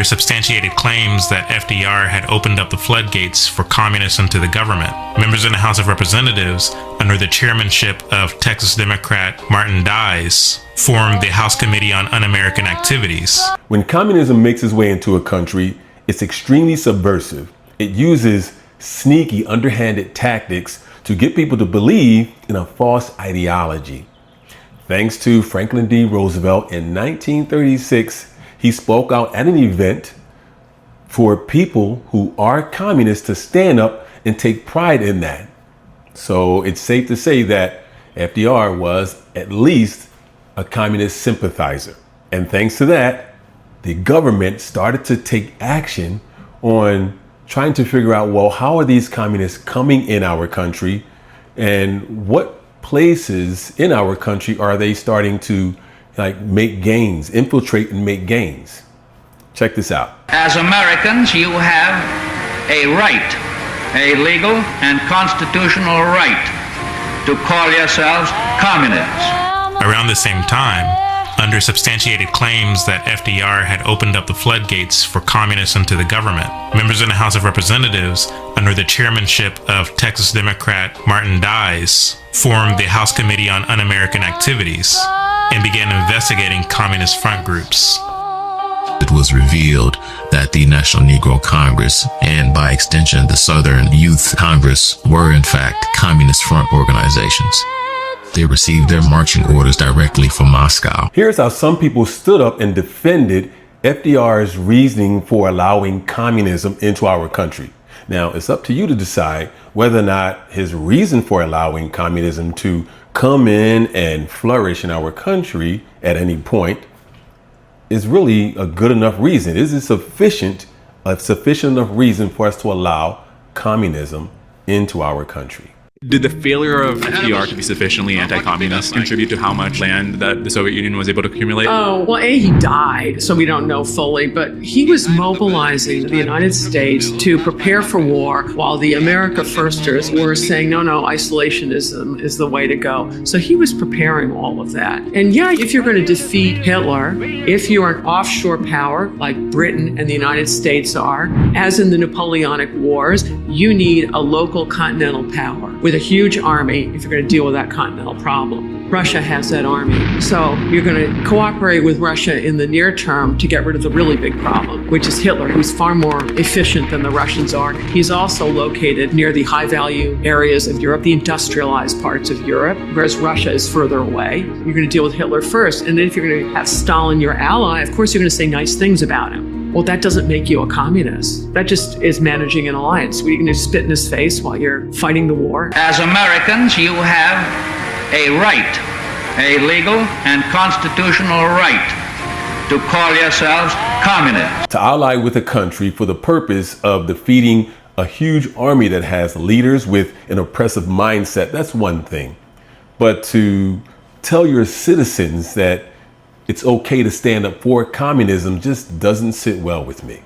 under substantiated claims that FDR had opened up the floodgates for communists into the government. Members in the House of Representatives, under the chairmanship of Texas Democrat Martin Dies, formed the House Committee on Un-American Activities. When communism makes its way into a country, it's extremely subversive. It uses sneaky, underhanded tactics to get people to believe in a false ideology. Thanks to Franklin D. Roosevelt in 1936, he spoke out at an event for people who are communists to stand up and take pride in that. So it's safe to say that FDR was at least a communist sympathizer. And thanks to that, the government started to take action on trying to figure out, well, how are these communists coming in our country, and what places in our country are they starting to make gains, infiltrate and make gains? Check this out. As Americans, you have a right, a legal and constitutional right, to call yourselves communists. Around the same time, under substantiated claims that FDR had opened up the floodgates for communists into the government, members in the House of Representatives, under the chairmanship of Texas Democrat Martin Dies, formed the House Committee on Un-American Activities and began investigating communist front groups. It was revealed that the National Negro Congress, and by extension the Southern Youth Congress, were in fact communist front organizations. They received their marching orders directly from Moscow. Here's how some people stood up and defended FDR's reasoning for allowing communism into our country. Now, it's up to you to decide whether or not his reason for allowing communism to come in and flourish in our country at any point is really a good enough reason. Is it sufficient enough reason for us to allow communism into our country? Did the failure of FDR to be sufficiently anti-communist contribute to how much land that the Soviet Union was able to accumulate? Oh, well, he died, so we don't know fully, but he was mobilizing the United States to prepare for war while the America Firsters were saying, no, isolationism is the way to go. So he was preparing all of that. And yeah, if you're going to defeat Hitler, if you're an offshore power like Britain and the United States are, as in the Napoleonic Wars, you need a local continental power with a huge army if you're going to deal with that continental problem. Russia has that army. So you're going to cooperate with Russia in the near term to get rid of the really big problem, which is Hitler, who's far more efficient than the Russians are. He's also located near the high-value areas of Europe, the industrialized parts of Europe, whereas Russia is further away. You're going to deal with Hitler first. And then if you're going to have Stalin your ally, of course you're going to say nice things about him. Well, that doesn't make you a communist. That just is managing an alliance. What, are you going to spit in his face while you're fighting the war? As Americans, you have a right, a legal and constitutional right, to call yourselves communists. To ally with a country for the purpose of defeating a huge army that has leaders with an oppressive mindset, that's one thing. But to tell your citizens that it's okay to stand up for communism just doesn't sit well with me.